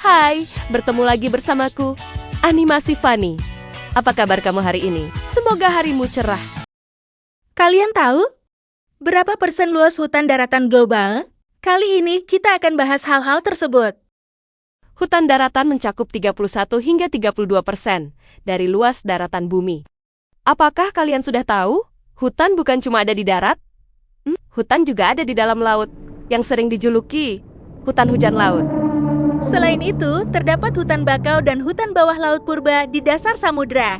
Hai, bertemu lagi bersamaku, Animasi Fani. Apa kabar kamu hari ini? Semoga harimu cerah. Kalian tahu berapa persen luas hutan daratan global? Kali ini kita akan bahas hal-hal tersebut. Hutan daratan mencakup 31 hingga 32% dari luas daratan bumi. Apakah kalian sudah tahu? Hutan bukan cuma ada di darat, hutan juga ada di dalam laut, yang sering dijuluki hutan hujan laut. Selain itu, terdapat hutan bakau dan hutan bawah laut purba di dasar samudra.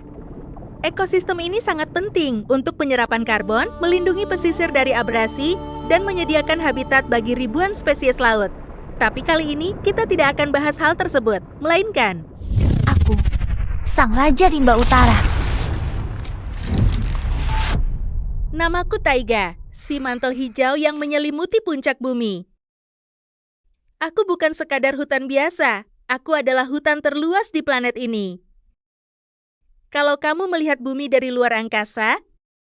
Ekosistem ini sangat penting untuk penyerapan karbon, melindungi pesisir dari abrasi, dan menyediakan habitat bagi ribuan spesies laut. Tapi kali ini kita tidak akan bahas hal tersebut, melainkan Aku, Sang Raja Rimba Utara. namaku Taiga, si mantel hijau yang menyelimuti puncak bumi. Aku bukan sekadar hutan biasa, aku adalah hutan terluas di planet ini. Kalau kamu melihat bumi dari luar angkasa,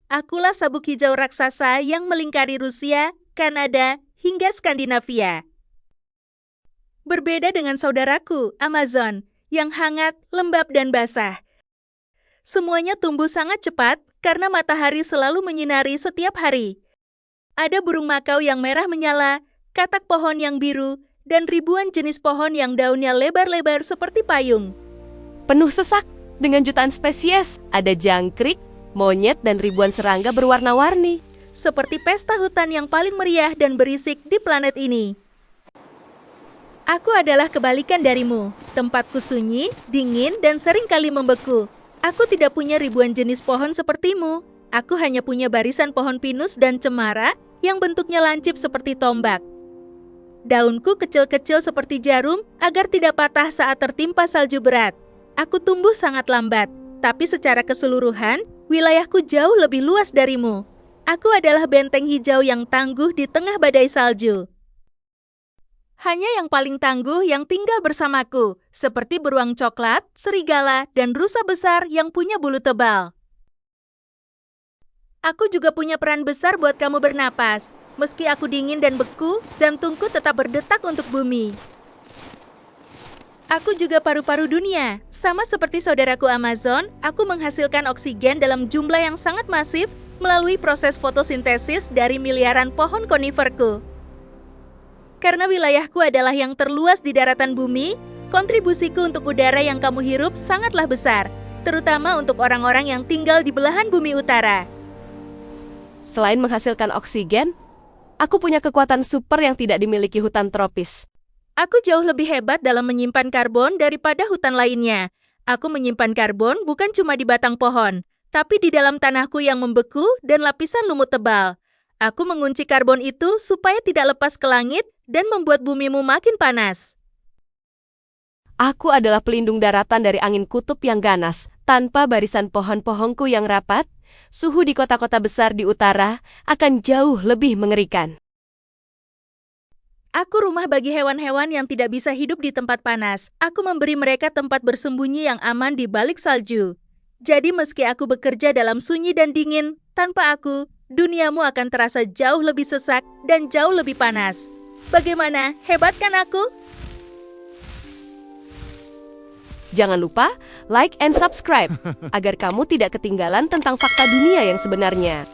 akulah sabuk hijau raksasa yang melingkari Rusia, Kanada, hingga Skandinavia. Berbeda dengan saudaraku, Amazon, yang hangat, lembab, dan basah. Semuanya tumbuh sangat cepat karena matahari selalu menyinari setiap hari. Ada burung makau yang merah menyala, katak pohon yang biru, dan ribuan jenis pohon yang daunnya lebar-lebar seperti payung. Penuh sesak dengan jutaan spesies, ada jangkrik, monyet, dan ribuan serangga berwarna-warni. Seperti pesta hutan yang paling meriah dan berisik di planet ini. Aku adalah kebalikan darimu. Tempatku sunyi, dingin, dan seringkali membeku. Aku tidak punya ribuan jenis pohon sepertimu. Aku hanya punya barisan pohon pinus dan cemara yang bentuknya lancip seperti tombak. Daunku kecil-kecil seperti jarum agar tidak patah saat tertimpa salju berat. Aku tumbuh sangat lambat, tapi secara keseluruhan, wilayahku jauh lebih luas darimu. Aku adalah benteng hijau yang tangguh di tengah badai salju. Hanya yang paling tangguh yang tinggal bersamaku, seperti beruang coklat, serigala, dan rusa besar yang punya bulu tebal. Aku juga punya peran besar buat kamu bernapas. Meski aku dingin dan beku, jantungku tetap berdetak untuk bumi. Aku juga paru-paru dunia. Sama seperti saudaraku Amazon, aku menghasilkan oksigen dalam jumlah yang sangat masif melalui proses fotosintesis dari miliaran pohon koniferku. Karena wilayahku adalah yang terluas di daratan bumi, kontribusiku untuk udara yang kamu hirup sangatlah besar, terutama untuk orang-orang yang tinggal di belahan bumi utara. Selain menghasilkan oksigen, aku punya kekuatan super yang tidak dimiliki hutan tropis. Aku jauh lebih hebat dalam menyimpan karbon daripada hutan lainnya. Aku menyimpan karbon bukan cuma di batang pohon, tapi di dalam tanahku yang membeku dan lapisan lumut tebal. Aku mengunci karbon itu supaya tidak lepas ke langit dan membuat bumimu makin panas. Aku adalah pelindung daratan dari angin kutub yang ganas. Tanpa barisan pohon-pohonku yang rapat, suhu di kota-kota besar di utara akan jauh lebih mengerikan. Aku rumah bagi hewan-hewan yang tidak bisa hidup di tempat panas. Aku memberi mereka tempat bersembunyi yang aman di balik salju. Jadi meski aku bekerja dalam sunyi dan dingin, tanpa aku, duniamu akan terasa jauh lebih sesak dan jauh lebih panas. Bagaimana? Hebat kan aku? Jangan lupa like and subscribe agar kamu tidak ketinggalan tentang fakta dunia yang sebenarnya.